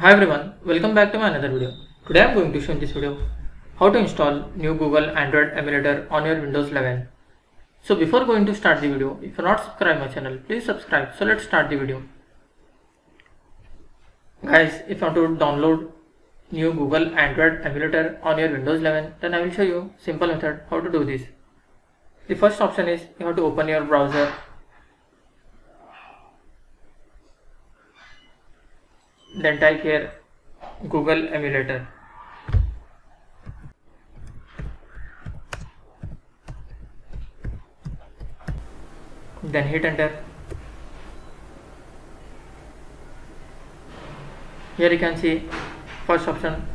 Hi everyone, welcome back to my another video. Today I am going to show in this video how to install new Google Android emulator on your Windows 11. So before going to start the video, if you are not subscribed my channel, please subscribe. So let's start the video. Guys, if you want to download new Google Android emulator on your Windows 11, then I will show you simple method how to do this. The first option is you have to open your browser. Then type here Google Emulator. Then hit enter. Here you can see first option,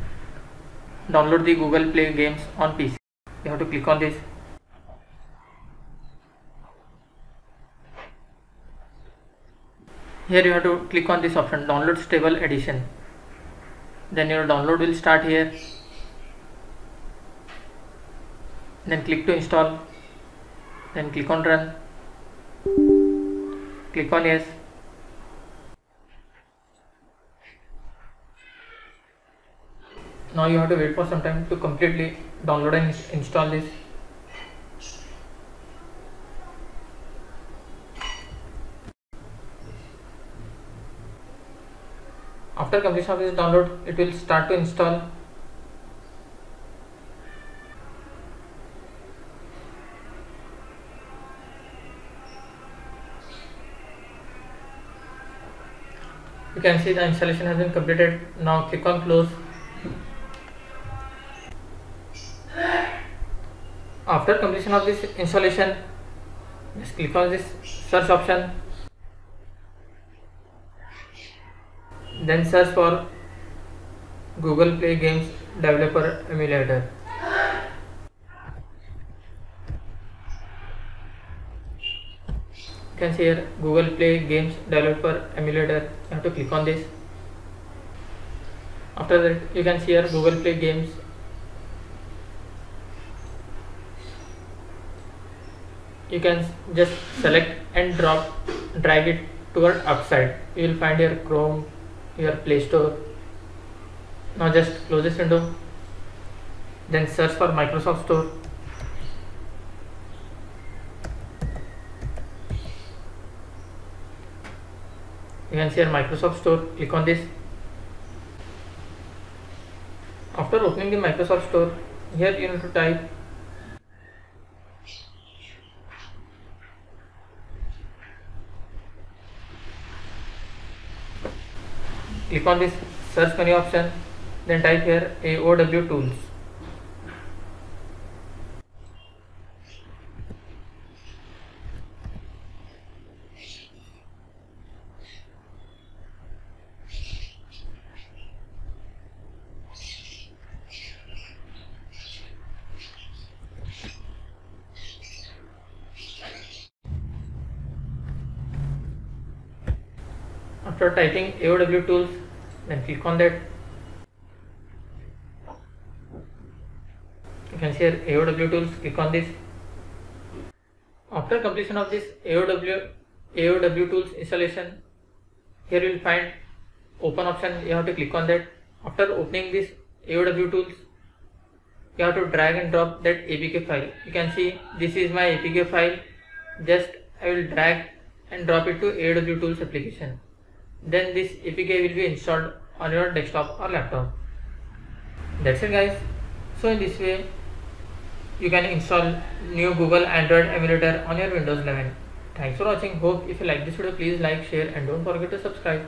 download the Google Play games on PC. You have to click on this. Here you have to click on this option, download stable edition. Then your download will start here. Then click to install. Then click on run. Click on yes. Now you have to wait for some time to completely download and install this. After completion of this download, it will start to install. You can see the installation has been completed. Now click on close. After completion of this installation, just click on this search option. Then search for Google Play Games Developer Emulator. You can see here Google Play Games Developer Emulator. You have to click on this. After that, you can see here Google Play Games. You can just select and drag it toward upside. You will find your Chrome, your Play Store. Now just close this window. Then search for Microsoft Store. You can see here Microsoft Store. Click on this. After opening the Microsoft Store, here you need to type click on this search menu option, then type here AOW tools. After typing AOW tools, then click on that. You can see here AOW tools, click on this. After completion of this AOW tools installation, here you will find open option. You have to click on that. After opening this AOW tools, you have to drag and drop that APK file. You can see this is my APK file. Just I will drag and drop it to AOW tools application. Then this APK will be installed on your desktop or laptop. That's it guys. So in this way you can install new Google Android emulator on your Windows 11. Thanks for watching. Hope if you like this video, please like, share and don't forget to subscribe.